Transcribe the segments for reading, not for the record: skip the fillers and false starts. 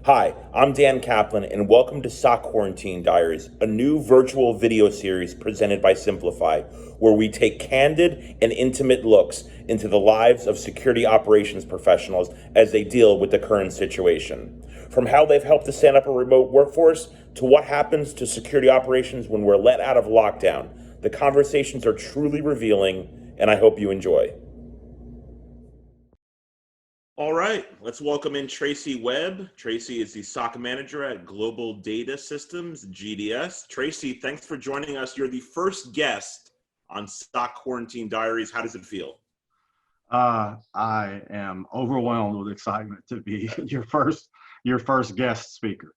Hi, I'm Dan Kaplan, and welcome to SOC Quarantine Diaries, a new virtual video series presented by Simplify, where we take candid and intimate looks into the lives of security operations professionals as they deal with the current situation. From how they've helped to stand up a remote workforce to what happens to security operations when we're let out of lockdown, the conversations are truly revealing, and I hope you enjoy. All right, let's welcome in Tracey Webb. Tracey is the SOC manager at Global Data Systems, GDS. Tracey, thanks for joining us. You're the first guest on SOC Quarantine Diaries. How does it feel? I am overwhelmed with excitement to be your first guest speaker.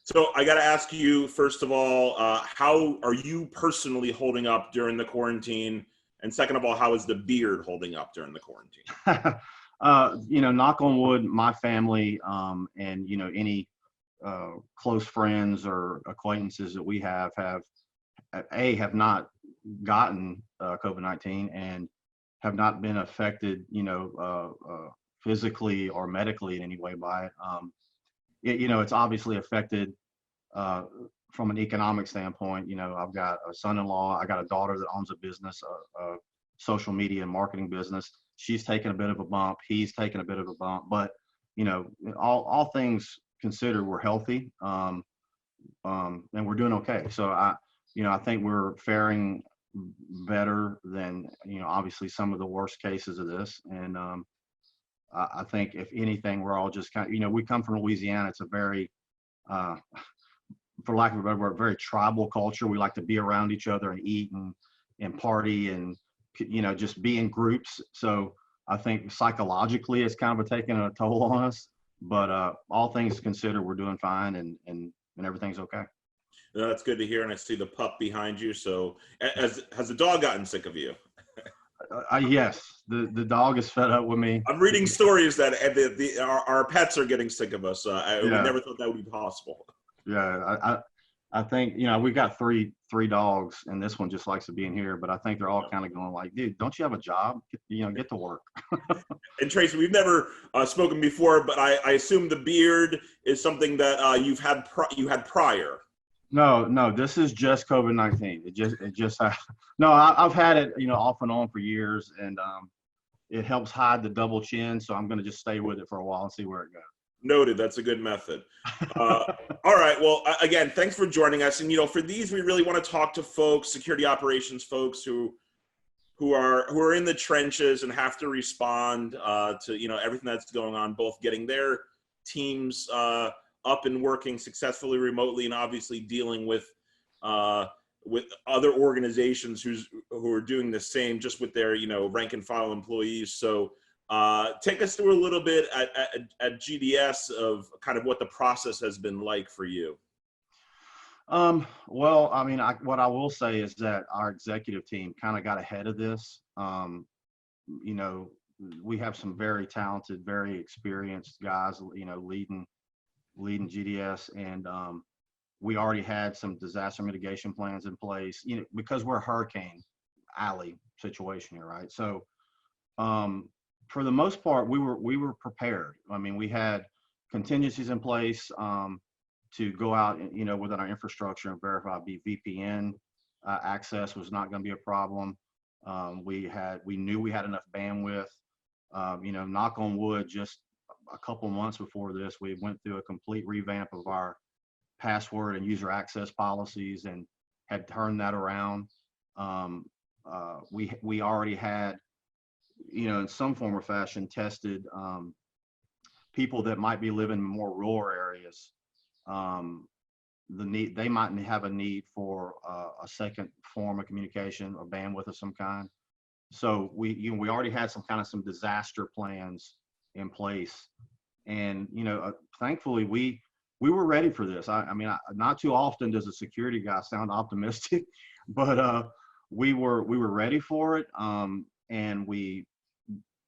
So I got to ask you, first of all, how are you personally holding up during the quarantine? And second of all, how is the beard holding up during the quarantine? Knock on wood, my family and any close friends or acquaintances that we have not gotten COVID-19 and have not been affected, physically or medically in any way by it. It's obviously affected from an economic standpoint. I've got a son-in-law, I got a daughter that owns a business, a social media and marketing business. She's taken a bit of a bump. He's taken a bit of a bump, but all things considered, we're healthy, and we're doing okay. So I think we're faring better than obviously some of the worst cases of this. And I think if anything, we're all just kind of we come from Louisiana. It's a very for lack of a better word, very tribal culture. We like to be around each other and eat and party and just be in groups. So I think psychologically it's kind of taking a toll on us, but all things considered, we're doing fine and everything's okay. No, that's good to hear, and I see the pup behind you. So has the dog gotten sick of you? Yes, the dog is fed up with me. I'm reading stories that our pets are getting sick of us. We Yeah, never thought that would be possible. yeah. I think we've got three dogs, and this one just likes to be in here. But I think they're all kind of going like, "Dude, don't you have a job? Get to work." And Tracy, we've never spoken before, but I assume the beard is something that you had prior. No, this is just COVID-19. It just no. I've had it off and on for years, and it helps hide the double chin. So I'm going to just stay with it for a while and see where it goes. Noted. That's a good method. All right. Well, again, thanks for joining us. And for these, we really want to talk to folks, security operations folks who are in the trenches and have to respond to everything that's going on, both getting their teams up and working successfully remotely, and obviously dealing with other organizations who are doing the same, just with their rank and file employees. So take us through a little bit at GDS of kind of what the process has been like for you. Well, I mean, what I will say is that our executive team kind of got ahead of this. We have some very talented, very experienced guys, leading GDS, and we already had some disaster mitigation plans in place, because we're a hurricane alley situation here, right? So, for the most part, we were prepared. I mean, we had contingencies in place to go out, within our infrastructure and verify VPN access was not going to be a problem. We knew we had enough bandwidth. Knock on wood, just a couple months before this, we went through a complete revamp of our password and user access policies and had turned that around. We already had, in some form or fashion, tested people that might be living in more rural areas. They might have a need for a second form of communication or bandwidth of some kind. So we already had some disaster plans in place, and thankfully we were ready for this. I mean, not too often does a security guy sound optimistic, but we were ready for it, and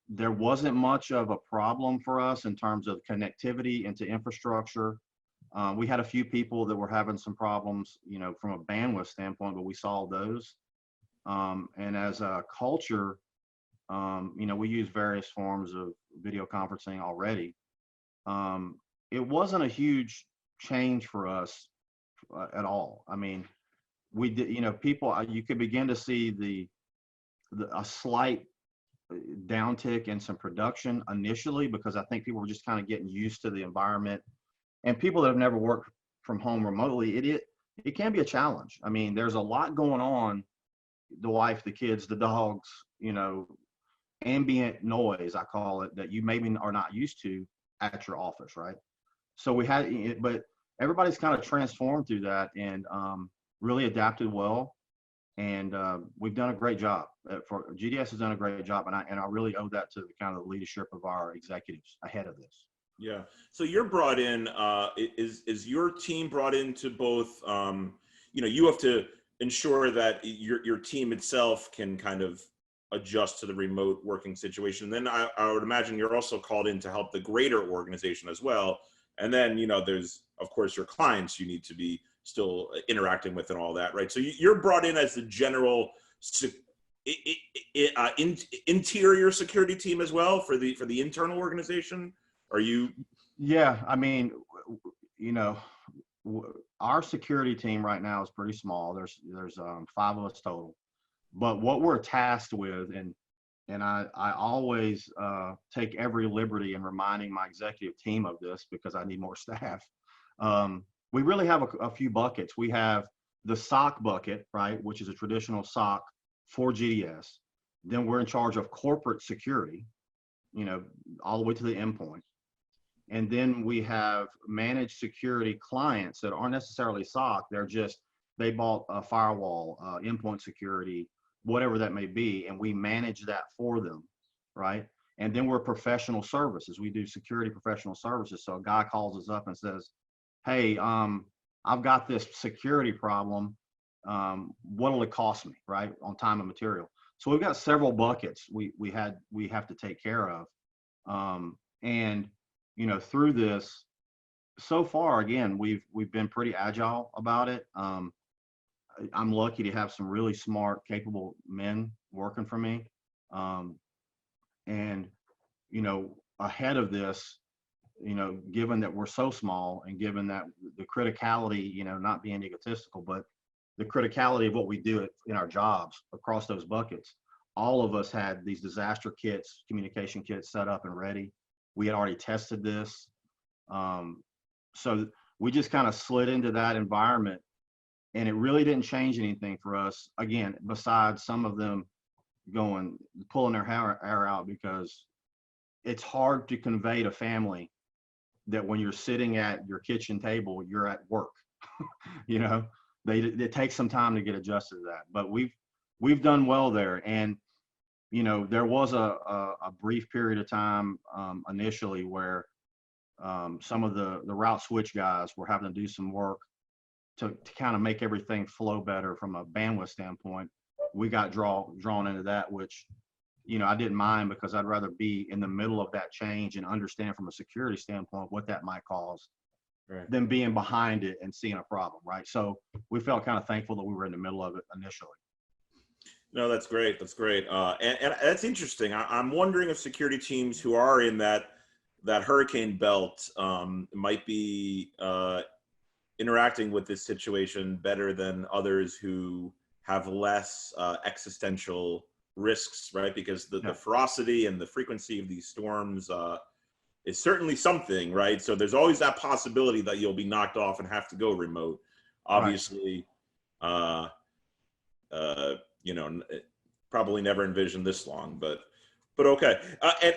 there wasn't much of a problem for us in terms of connectivity into infrastructure. We had a few people that were having some problems, from a bandwidth standpoint, but we solved those. And as a culture, we use various forms of video conferencing already. it wasn't a huge change for us at all. I mean, we did, you know, people, you could begin to see a slight downtick in some production initially, because I think people were just kind of getting used to the environment. And people that have never worked from home remotely, it can be a challenge. I mean, there's a lot going on, the wife, the kids, the dogs, you know, ambient noise, I call it, that you maybe are not used to at your office, right? So we had, but everybody's kind of transformed through that and really adapted well. And we've done a great job. For GDS has done a great job, and I really owe that to the kind of the leadership of our executives ahead of this. Yeah. So you're brought in. Is your team brought into both? You know, you have to ensure that your team itself can kind of adjust to the remote working situation. Then I would imagine you're also called in to help the greater organization as well. And then, you know, there's of course your clients you need to be still interacting with and all that, right? So you're brought in as the general interior security team as well for the internal organization. Are you? Yeah, I mean, you know, our security team right now is pretty small. There's 5 of us total, but what we're tasked with, and I always take every liberty in reminding my executive team of this because I need more staff. We really have a few buckets. We have the SOC bucket, right, which is a traditional SOC for GDS. Then we're in charge of corporate security, you know, all the way to the endpoint. And then we have managed security clients that aren't necessarily SOC. They bought a firewall, endpoint security, whatever that may be, and we manage that for them, right? And then we're professional services. We do security professional services. So a guy calls us up and says, hey, I've got this security problem. What'll it cost me, right, on time and material? So we've got several buckets we have to take care of. And you know, through this, so far, again, we've been pretty agile about it. I'm lucky to have some really smart, capable men working for me. And, you know, ahead of this, you know, given that we're so small and given that the criticality, you know, not being egotistical, but the criticality of what we do in our jobs across those buckets, all of us had these disaster kits, communication kits set up and ready. We had already tested this. So we just kind of slid into that environment, and it really didn't change anything for us, again, besides some of them pulling their hair out, because it's hard to convey to family that when you're sitting at your kitchen table, you're at work. You know, it takes some time to get adjusted to that, but we've done well there. And you know, there was a brief period of time initially where some of the route switch guys were having to do some work to kind of make everything flow better from a bandwidth standpoint. We got drawn into that, which, you know, I didn't mind, because I'd rather be in the middle of that change and understand from a security standpoint what that might cause, right, than being behind it and seeing a problem, right? So we felt kind of thankful that we were in the middle of it initially. No, that's great. That's great. And that's interesting. I'm wondering if security teams who are in that hurricane belt might be interacting with this situation better than others who have less existential risks, right? Because the ferocity and the frequency of these storms is certainly something, right? So there's always that possibility that you'll be knocked off and have to go remote. Obviously, right. You know, probably never envisioned this long, but okay.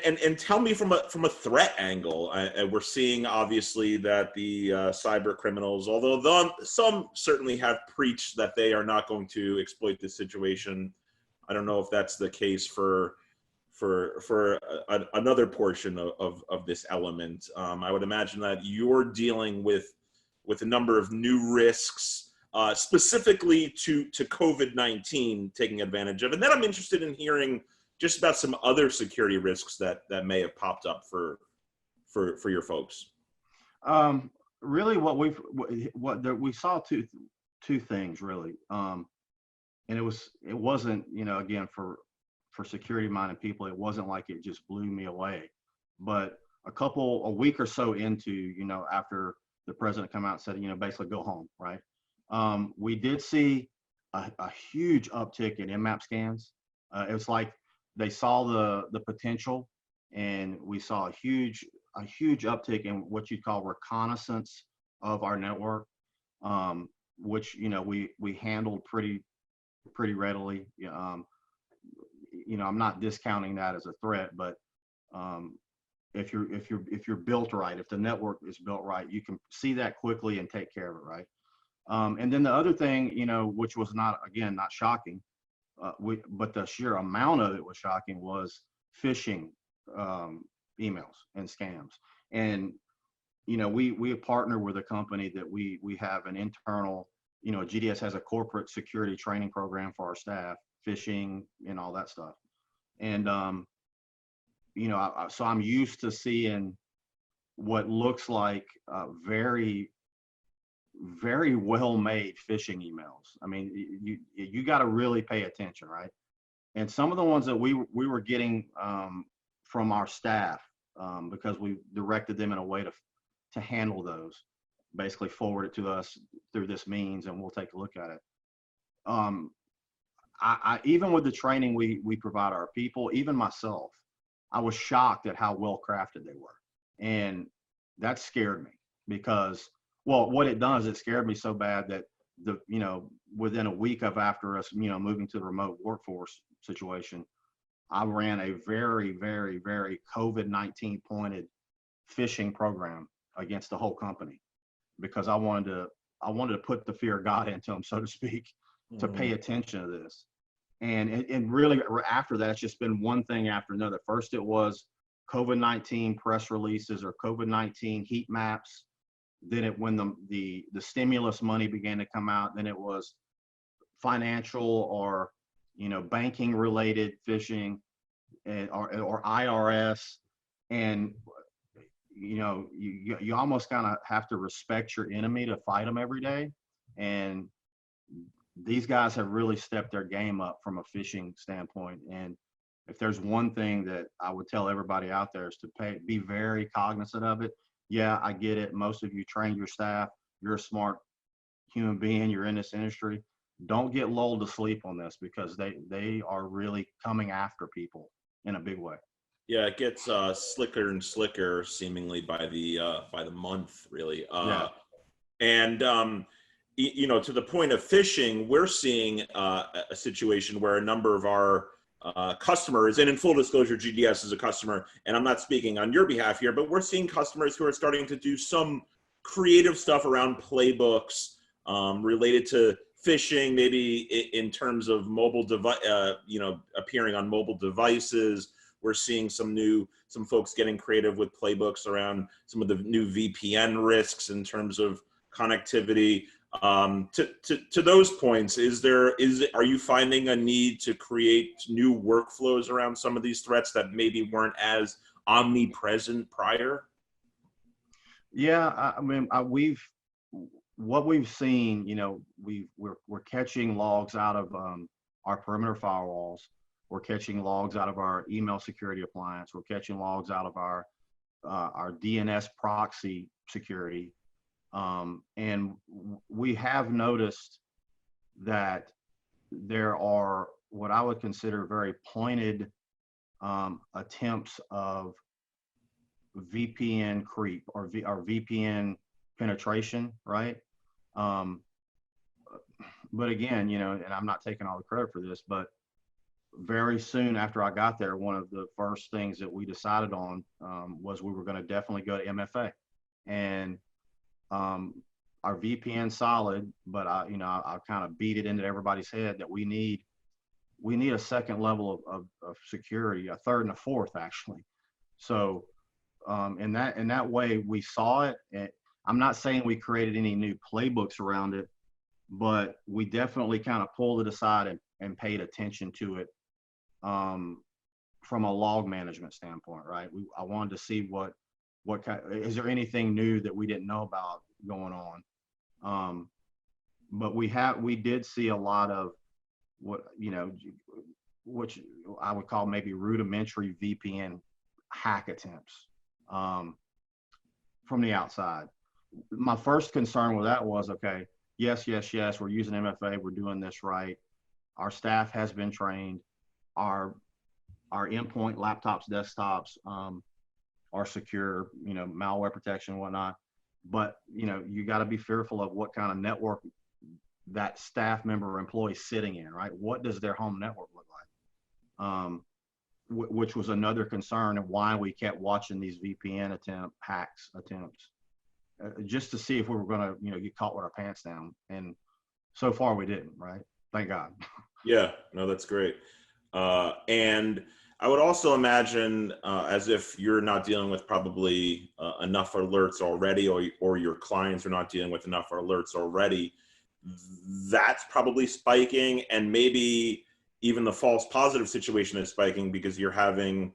And tell me from a threat angle, we're seeing obviously that the cyber criminals, although some certainly have preached that they are not going to exploit this situation. I don't know if that's the case for another portion of this element. I would imagine that you're dealing with a number of new risks, specifically to COVID-19 taking advantage of. And then I'm interested in hearing just about some other security risks that may have popped up for your folks. Really, we saw two things really, and it wasn't, you know, again, for security minded people, it wasn't like it just blew me away, but a week or so into, after the president come out and said, basically go home, right? We did see a huge uptick in MMAP scans. It was like they saw the potential, and we saw a huge uptick in what you'd call reconnaissance of our network, which we handled pretty readily. I'm not discounting that as a threat, but if you're built right, if the network is built right, you can see that quickly and take care of it, right? And then the other thing, which was not shocking, but the sheer amount of it was shocking, was phishing emails and scams. And we partner with a company that we have an internal, GDS has a corporate security training program for our staff, phishing and all that stuff. And so I'm used to seeing what looks like very, very well made phishing emails. I mean, you got to really pay attention, right? And some of the ones that we were getting from our staff, because we directed them in a way to handle those, basically forward it to us through this means, and we'll take a look at it. I even with the training we provide our people, even myself, I was shocked at how well crafted they were, and that scared me because, well, what it does, it scared me so bad that within a week of after us, moving to the remote workforce situation, I ran a very, very, very COVID-19 pointed phishing program against the whole company, because I wanted to put the fear of God into them, so to speak, to pay attention to this. And really after that, it's just been one thing after another. First it was COVID-19 press releases or COVID-19 heat maps. Then when the stimulus money began to come out, then it was financial or banking related phishing, or IRS. And you almost kind of have to respect your enemy to fight them every day. And these guys have really stepped their game up from a phishing standpoint. And if there's one thing that I would tell everybody out there, is to be very cognizant of it. Yeah, I get it. Most of you train your staff. You're a smart human being. You're in this industry. Don't get lulled to sleep on this, because they are really coming after people in a big way. Yeah, it gets slicker and slicker seemingly by the month, really. Yeah. And to the point of phishing, we're seeing a situation where a number of our customers, and in full disclosure, GDS is a customer, and I'm not speaking on your behalf here, but we're seeing customers who are starting to do some creative stuff around playbooks related to phishing, maybe in terms of mobile device, appearing on mobile devices. We're seeing some folks getting creative with playbooks around some of the new VPN risks in terms of connectivity. To those points, are you finding a need to create new workflows around some of these threats that maybe weren't as omnipresent prior? Yeah, I mean, what we've seen, we're catching logs out of our perimeter firewalls. We're catching logs out of our email security appliance. We're catching logs out of our DNS proxy security. And we have noticed that there are what I would consider very pointed attempts of VPN creep or VPN penetration, right? But again, and I'm not taking all the credit for this, but very soon after I got there, one of the first things that we decided on was we were going to definitely go to MFA. And our VPN solid, but I kind of beat it into everybody's head that we need a second level of security, a third and a fourth actually. So in that way we saw it. And I'm not saying we created any new playbooks around it, but we definitely kind of pulled it aside and paid attention to it from a log management standpoint, right? I wanted to see what is there anything new that we didn't know about going on. But we did see a lot of which I would call maybe rudimentary VPN hack attempts. from the outside. My first concern with that was, okay, yes, we're using MFA, we're doing this right. Our staff has been trained. Our endpoint laptops, desktops are secure, malware protection and whatnot. But, you got to be fearful of what kind of network that staff member or employee is sitting in, right? What does their home network look like? Which was another concern and why we kept watching these VPN hacks attempts, just to see if we were going to, get caught with our pants down. And so far we didn't, right? Thank God. Yeah, no, that's great. And I would also imagine, as if you're not dealing with probably enough alerts already, or your clients are not dealing with enough alerts already, that's probably spiking, and maybe even the false positive situation is spiking because you're having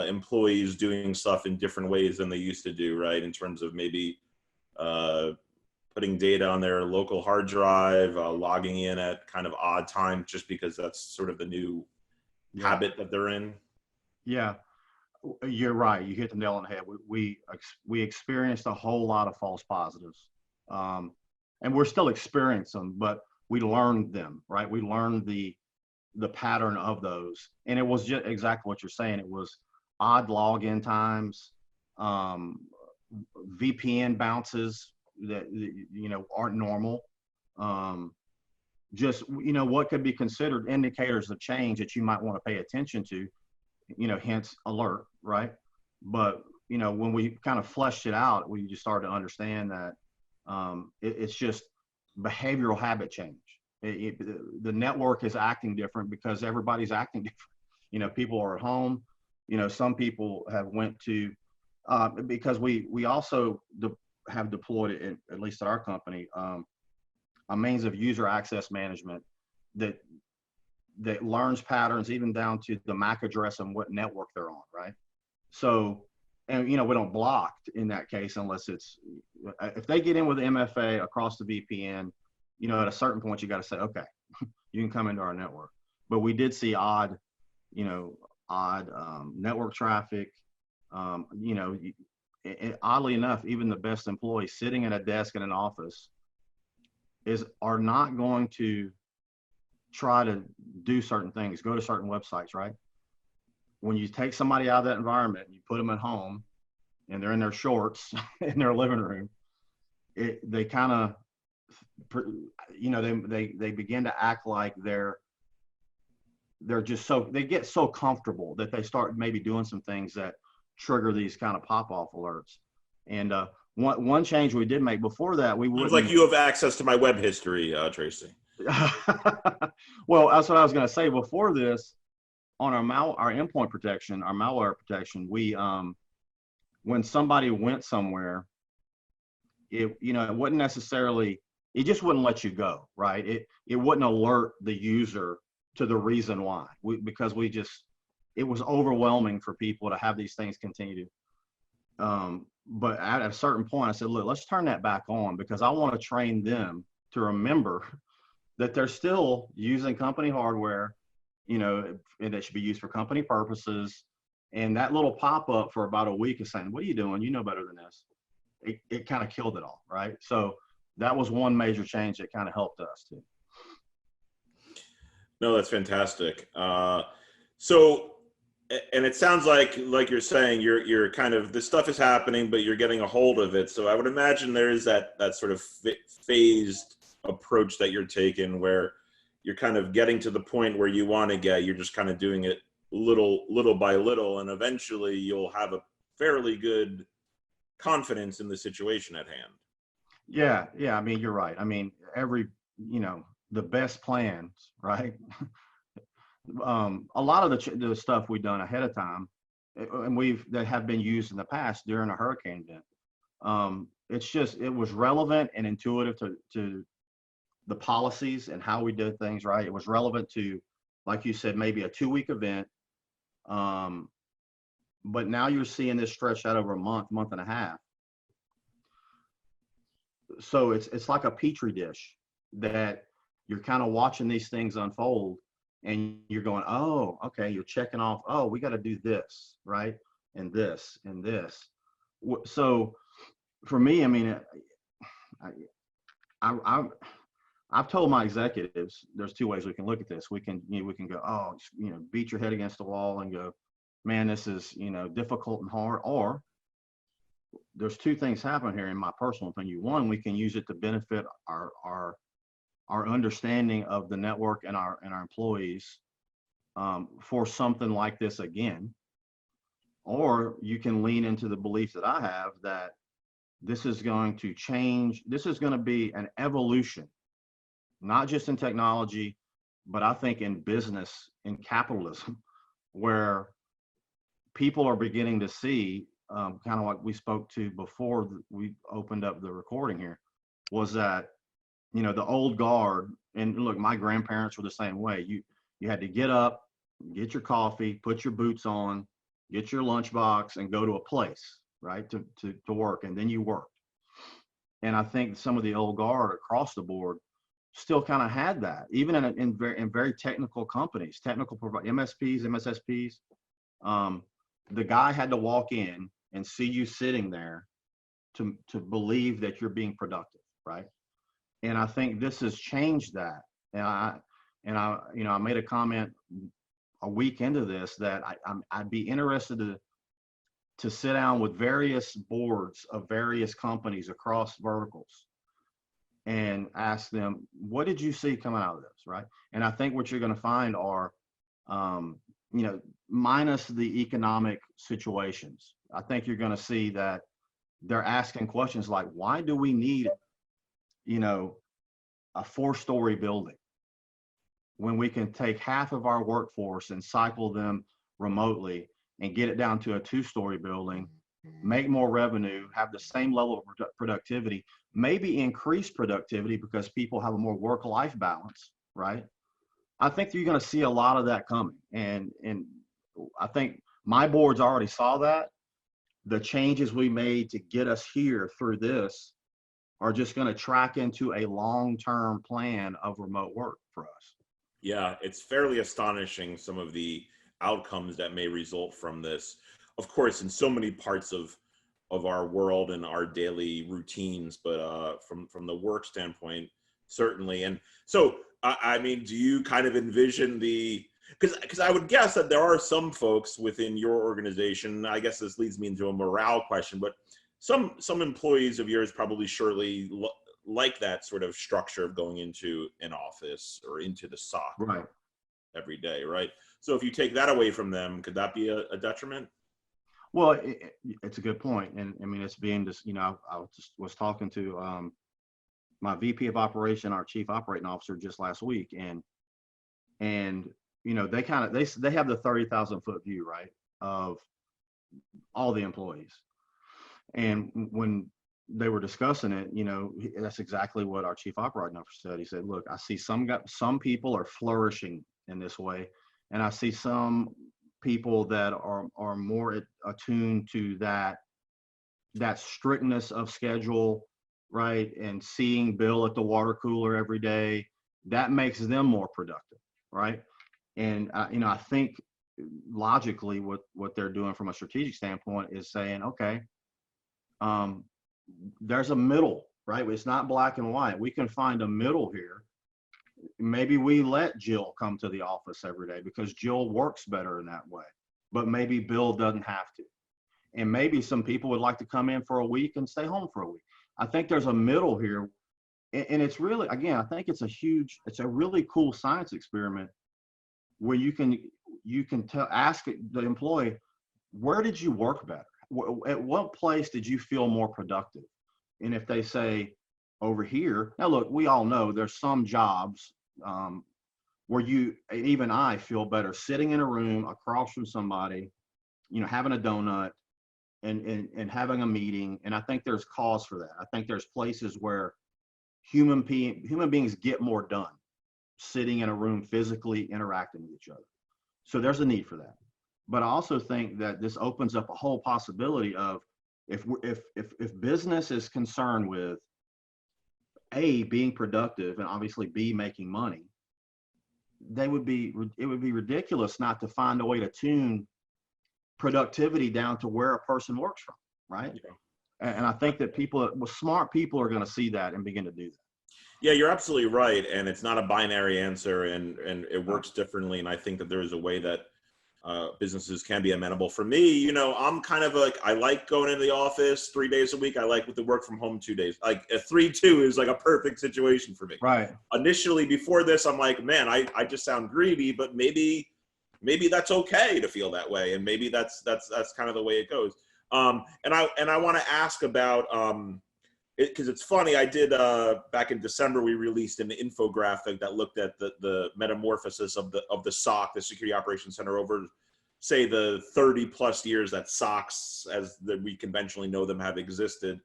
employees doing stuff in different ways than they used to do, right? In terms of maybe putting data on their local hard drive, logging in at kind of odd times, just because that's sort of the new habit that they're in. Yeah, you're right. You hit the nail on the head. We experienced a whole lot of false positives, and we're still experiencing them, but we learned them, right? We learned the pattern of those, and it was just exactly what you're saying. It was odd login times, VPN bounces that aren't normal. Just what could be considered indicators of change that you might want to pay attention to, hence alert, right? But when we kind of fleshed it out, we just started to understand that it's just behavioral habit change. The network is acting different because everybody's acting different. People are at home. Some people have went to because we also have deployed it, at least at our company, a means of user access management that learns patterns even down to the MAC address and what network they're on, right? So, and we don't block in that case unless it's, if they get in with the MFA across the VPN, at a certain point you got to say, okay, you can come into our network. But we did see odd network traffic. Oddly enough, even the best employees sitting at a desk in an office are not going to try to do certain things, go to certain websites, right? When you take somebody out of that environment and you put them at home and they're in their shorts in their living room, they kind of, they begin to act like they're just they get so comfortable that they start maybe doing some things that trigger these kind of pop-off alerts. And one change we did make before that, we wouldn't. Sounds like you have access to my web history, Tracey. Well, that's what I was going to say. Before this, on our endpoint protection, our malware protection, we when somebody went somewhere, it wouldn't necessarily, it just wouldn't let you go, right? It wouldn't alert the user to the reason why, because it was overwhelming for people to have these things continue to. But at a certain point, I said, look, let's turn that back on, because I want to train them to remember that they're still using company hardware, and that should be used for company purposes. And that little pop-up for about a week is saying, what are you doing? You know better than this. It kind of killed it all, right? So that was one major change that kind of helped us too. No, that's fantastic. So, and it sounds like you're saying, you're kind of, this stuff is happening, but you're getting a hold of it. So I would imagine there is that sort of phased approach that you're taking, where you're kind of getting to the point where you want to get, you're just kind of doing it little by little, and eventually you'll have a fairly good confidence in the situation at hand. Yeah. I mean, you're right. I mean, the best plans, right? A lot of the stuff we've done ahead of time, and that have been used in the past during a hurricane event. It was relevant and intuitive to the policies and how we did things, right? It was relevant to, like you said, maybe a 2-week event. But now you're seeing this stretched out over a month and a half. So it's like a petri dish that you're kind of watching these things unfold, and you're going, oh, okay, you're checking off, oh, we got to do this, right? And this and this. So for me, I mean, I've told my executives there's two ways we can look at this. We can go, oh, beat your head against the wall and go, man, this is difficult and hard. Or there's two things happening here, in my personal opinion. One, we can use it to benefit our understanding of the network and our employees for something like this again. Or you can lean into the belief that I have that this is going to change. This is going to be an evolution, not just in technology, but I think in business, in capitalism, where people are beginning to see, kind of like we spoke to before we opened up the recording here, was that, the old guard, and look, my grandparents were the same way. You had to get up, get your coffee, put your boots on, get your lunchbox, and go to a place, right, to work, and then you worked. And I think some of the old guard across the board still kind of had that, even in very technical companies, MSPs, MSSPs. The guy had to walk in and see you sitting there to believe that you're being productive, right? And I think this has changed that. And I made a comment a week into this that I'd be interested to sit down with various boards of various companies across verticals and ask them, what did you see coming out of this, right? And I think what you're going to find are, minus the economic situations, I think you're going to see that they're asking questions like, why do we need, a 4-story building when we can take half of our workforce and cycle them remotely and get it down to a 2-story building, make more revenue, have the same level of productivity, maybe increase productivity because people have a more work-life balance, right? I think you're going to see a lot of that coming. And I think my boards already saw that. The changes we made to get us here through this are just going to track into a long-term plan of remote work for us. Yeah, it's fairly astonishing, some of the outcomes that may result from this. Of course, in so many parts of our world and our daily routines, but from the work standpoint, certainly. And so, I mean, do you kind of envision because I would guess that there are some folks within your organization, I guess this leads me into a morale question, but some employees of yours probably surely like that sort of structure of going into an office or into the SOC right every day, right? So if you take that away from them, could that be a detriment? Well, it's a good point. And I mean, it's being just, I was talking to my VP of operation, our chief operating officer, just last week. And they have the 30,000 foot view, right, of all the employees. And when they were discussing it, that's exactly what our chief operating officer said. He said, look, I see some people are flourishing in this way, and I see some people that are more attuned to that strictness of schedule, right, and seeing Bill at the water cooler every day, that makes them more productive, right? And I think logically what they're doing from a strategic standpoint is saying, okay, there's a middle, right? It's not black and white. We can find a middle here. Maybe we let Jill come to the office every day because Jill works better in that way, but maybe Bill doesn't have to. And maybe some people would like to come in for a week and stay home for a week. I think there's a middle here. And it's really, again, I think it's a really cool science experiment where you can ask the employee, where did you work better? At what place did you feel more productive? And if they say over here, now look, we all know there's some jobs where even I feel better sitting in a room across from somebody, having a donut and having a meeting. And I think there's cause for that. I think there's places where human beings get more done sitting in a room, physically interacting with each other. So there's a need for that. But I also think that this opens up a whole possibility of if business is concerned with A, being productive, and obviously B, making money, it would be ridiculous not to find a way to tune productivity down to where a person works from. right? Yeah. And I think that smart people are going to see that and begin to do that. Yeah, you're absolutely right, and it's not a binary answer, and it works differently. And I think that there is a way that businesses can be amenable. For me, I'm kind of like, I like going into the office 3 days a week. I like with the work from home 2 days. Like a 3-2 is like a perfect situation for me. Right. Initially, before this, I'm like, man, I just sound greedy, but maybe that's okay to feel that way, and maybe that's kind of the way it goes. And I want to ask about because it's funny. I did back in December. We released an infographic that looked at the metamorphosis of the SOC, the Security Operations Center, over, say, the 30 plus years that SOCs, as we conventionally know them, have existed.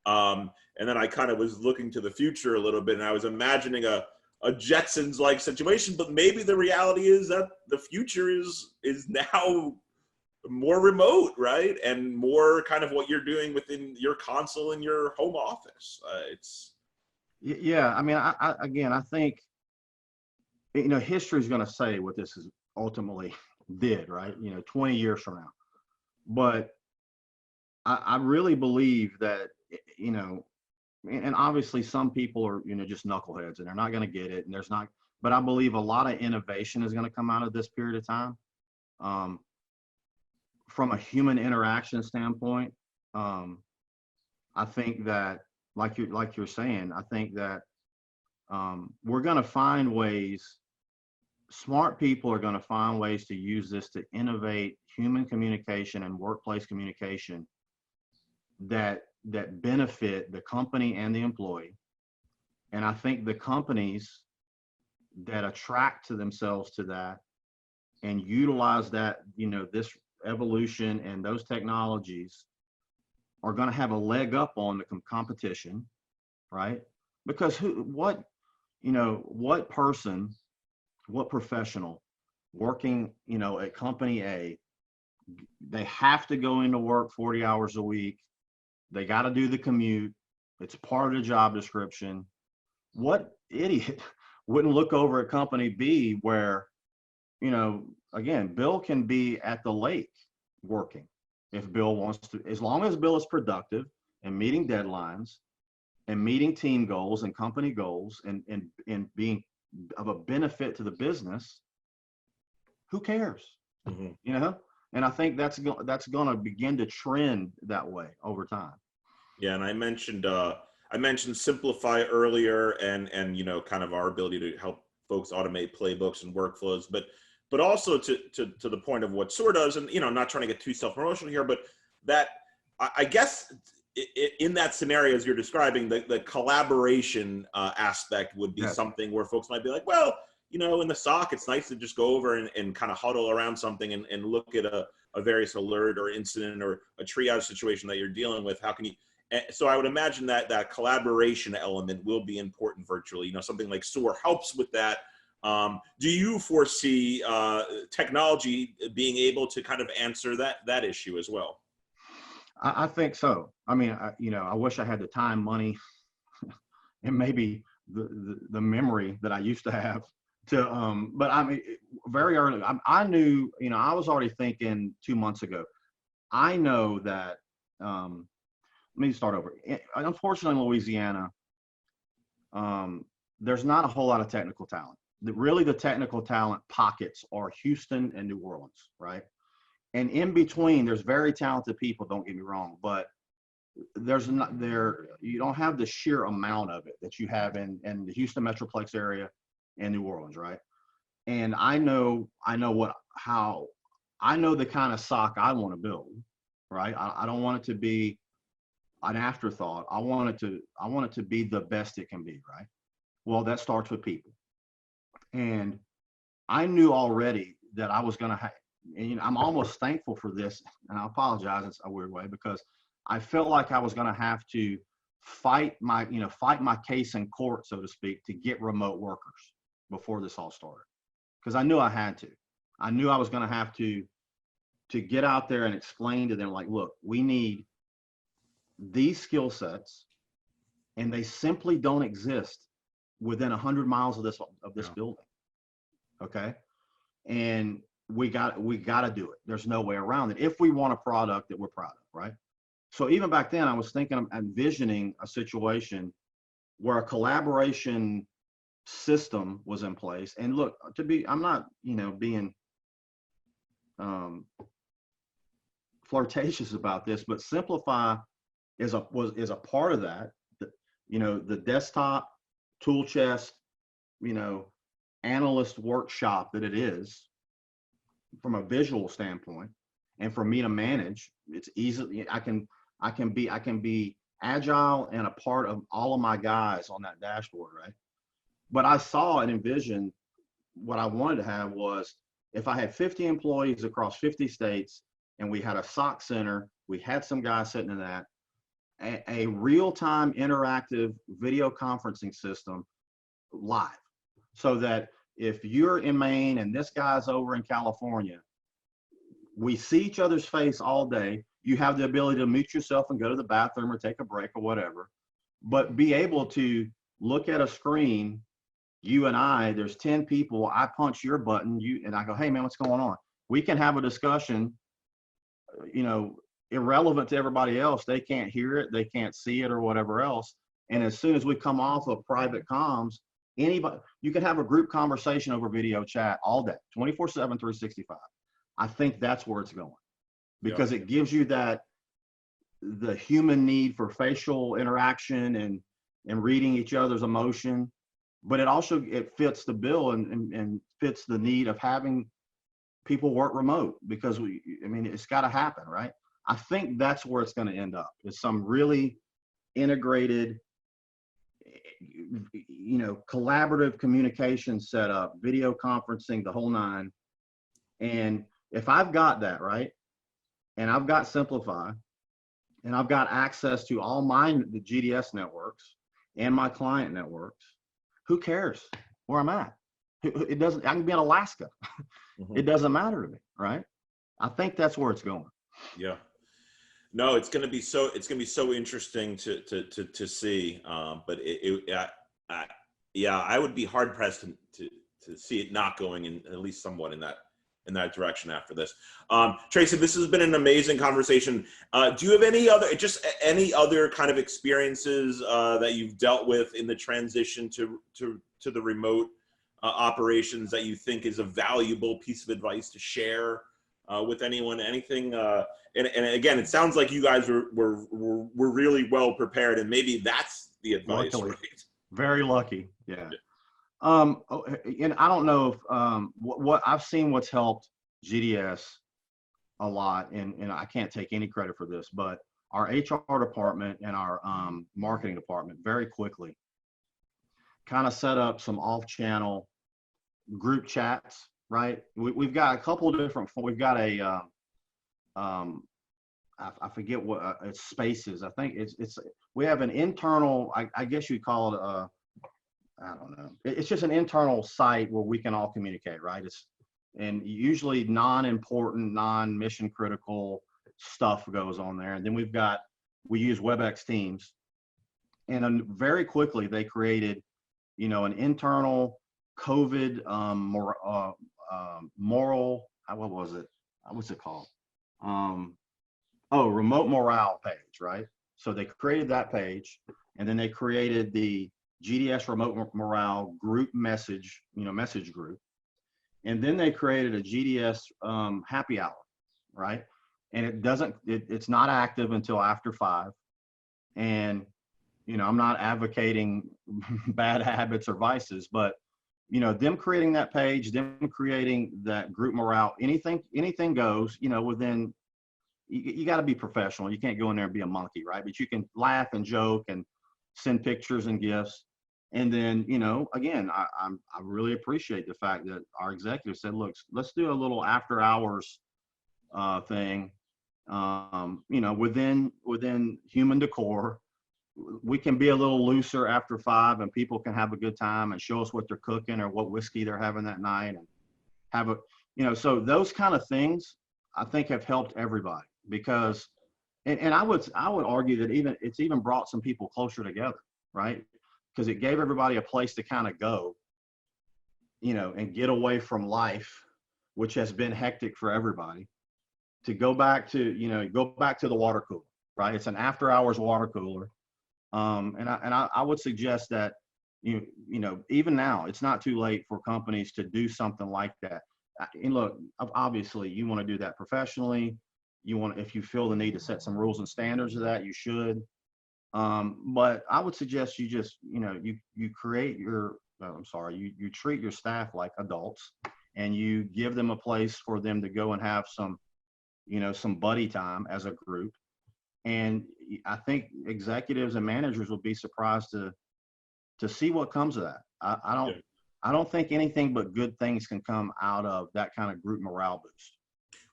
And then I kind of was looking to the future a little bit, and I was imagining a Jetsons like situation. But maybe the reality is that the future is now more remote, right? And more kind of what you're doing within your console in your home office. Yeah. I mean, I think, history is going to say what this is ultimately did, right? 20 years from now. But I really believe that, and obviously some people are, just knuckleheads and they're not going to get it. And but I believe a lot of innovation is going to come out of this period of time. From a human interaction standpoint, I think that, like you're saying, I think that we're going to find ways. Smart people are going to find ways to use this to innovate human communication and workplace communication that benefit the company and the employee. And I think the companies that attract to themselves to that and utilize that, this evolution and those technologies are going to have a leg up on the competition, right? Because what professional working, at company A, they have to go into work 40 hours a week. They got to do the commute. It's part of the job description. What idiot wouldn't look over at company B where, again, Bill can be at the lake working if Bill wants to, as long as Bill is productive and meeting deadlines and meeting team goals and company goals and being of a benefit to the business. Who cares? Mm-hmm. And I think that's going to begin to trend that way over time. Yeah, and I mentioned Simplify earlier, and kind of our ability to help folks automate playbooks and workflows, but also to the point of what SOAR does, and I'm not trying to get too self-promotional here, but that I guess in that scenario as you're describing, the collaboration aspect would be something where folks might be like, well, in the SOC, it's nice to just go over and kind of huddle around something and look at a various alert or incident or a triage situation that you're dealing with. How can you? So I would imagine that collaboration element will be important virtually. Something like SOAR helps with that. Do you foresee technology being able to kind of answer that issue as well? I think so. I mean, I wish I had the time, money, and maybe the memory that I used to have to, but I mean, very early, I knew, I was already thinking 2 months ago. I know that, let me start over. Unfortunately, in Louisiana, there's not a whole lot of technical talent. Really, the technical talent pockets are Houston and New Orleans, right? And in between, there's very talented people, don't get me wrong, but you don't have the sheer amount of it that you have in the Houston Metroplex area and New Orleans, right? And I know the kind of SOC I want to build, right? I don't want it to be an afterthought. I want it to be the best it can be, right? Well, that starts with people. And I knew already that I was going to have, and I'm almost thankful for this, and I apologize, it's a weird way, because I felt like I was going to have to fight my case in court, so to speak, to get remote workers before this all started. Because I knew I had to. I knew I was going to have to get out there and explain to them, like, look, we need these skill sets, and they simply don't exist within 100 miles of this building. Okay. And we got to do it. There's no way around it if we want a product that we're proud of, right? So even back then I was thinking, envisioning a situation where a collaboration system was in place. And look, I'm not, being flirtatious about this, but Simplify is a part of that. The desktop tool chest, analyst workshop that it is from a visual standpoint, and for me to manage, it's easily, I can be agile and a part of all of my guys on that dashboard, right? But I saw and envisioned what I wanted to have was, if I had 50 employees across 50 states and we had a SOC center, we had some guys sitting in that, a real-time interactive video conferencing system live, so that if you're in Maine and this guy's over in California, we see each other's face all day. You have the ability to mute yourself and go to the bathroom or take a break or whatever, but be able to look at a screen, you and I, there's 10 people, I punch your button, and I go, hey man, what's going on? We can have a discussion, irrelevant to everybody else. They can't hear it, they can't see it or whatever else. And as soon as we come off of private comms, you can have a group conversation over video chat all day, 24/7, 365. I think that's where it's going, because it gives you the human need for facial interaction and reading each other's emotion, but it fits the bill and fits the need of having people work remote, because it's got to happen, right? I think that's where it's going to end up, is some really integrated, collaborative communication setup, video conferencing, the whole nine. And if I've got that, right, and I've got Simplify, and I've got access to all the GDS networks and my client networks, who cares where I'm at? It doesn't, I can be in Alaska. It doesn't matter to me, right? I think that's where it's going. Yeah. No, it's going to be so interesting to see. But I would be hard pressed to see it not going in at least somewhat in that direction after this. Tracey, this has been an amazing conversation. Do you have any other kind of experiences that you've dealt with in the transition to the remote operations that you think is a valuable piece of advice to share with anyone? Anything? And again, it sounds like you guys were really well prepared, and maybe that's the advice. Luckily, right? very lucky. Yeah. And I don't know if what I've seen, what's helped GDS a lot, and I can't take any credit for this, but our HR department and our marketing department very quickly kind of set up some off-channel group chats, right? We've got a couple of different, we've got a, I forget what, it's Spaces. I think we have an internal, I guess you'd call it I don't know. It's just an internal site where we can all communicate, right? And usually non-important, non-mission critical stuff goes on there. And then we use WebEx Teams. And very quickly they created, an internal COVID moral, what was it? What's it called? Remote morale page, right? So they created that page, and then they created the GDS remote morale group message group. And then they created a GDS happy hour, right? And it's not active until after 5. And, I'm not advocating bad habits or vices, but, them creating that page, them creating that group morale, anything goes, within, you got to be professional. You can't go in there and be a monkey, right? But you can laugh and joke and send pictures and gifts. And then, again, I really appreciate the fact that our executive said, look, let's do a little after hours thing, within human decor. We can be a little looser after 5, and people can have a good time and show us what they're cooking or what whiskey they're having that night, and have so those kind of things I think have helped everybody, because, and I would argue that it's even brought some people closer together, right? Because it gave everybody a place to kind of go, and get away from life, which has been hectic for everybody, to go back to the water cooler, right? It's an after-hours water cooler, and I would suggest that you know even now it's not too late for companies to do something like that. And look, obviously you want to do that professionally. You want, if you feel the need to set some rules and standards of that, you should. But I would suggest you just, you create your, you treat your staff like adults, and you give them a place for them to go and have some, some buddy time as a group. And I think executives and managers will be surprised to see what comes of that. I don't think anything but good things can come out of that kind of group morale boost.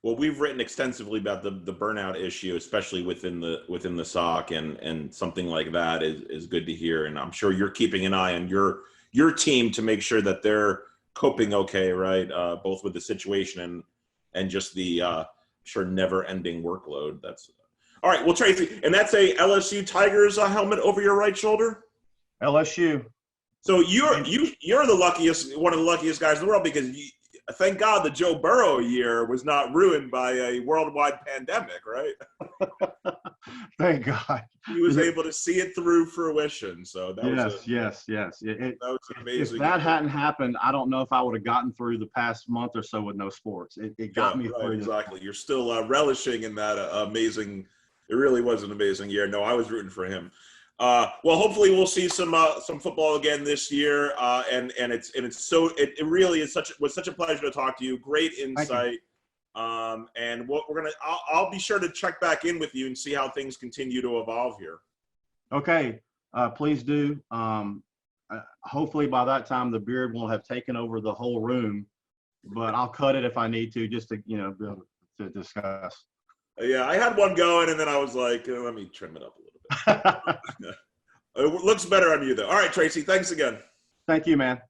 Well, we've written extensively about the burnout issue, especially within the SOC, and something like that is good to hear. And I'm sure you're keeping an eye on your team to make sure that they're coping okay, right? Both with the situation and just the never-ending workload. That's all right. Well, Tracey, and that's a LSU Tigers helmet over your right shoulder. LSU. So you're the luckiest, one of the luckiest guys in the world, because thank God the Joe Burrow year was not ruined by a worldwide pandemic, right? Thank God. He was able to see it through fruition. So that yes. that was amazing. If that hadn't happened, I don't know if I would have gotten through the past month or so with no sports. It got me through. Exactly. You're still relishing in that amazing. It really was an amazing year. No, I was rooting for him. Well, hopefully we'll see some football again this year. And it really is was such a pleasure to talk to you. Great insight. And what I'll be sure to check back in with you and see how things continue to evolve here. Okay. Please do. Hopefully by that time the beard will have taken over the whole room, but I'll cut it if I need to, just to, be able to discuss. Yeah, I had one going, and then I was like, let me trim it up a little bit. It looks better on you, though. All right, Tracey, thanks again. Thank you, man.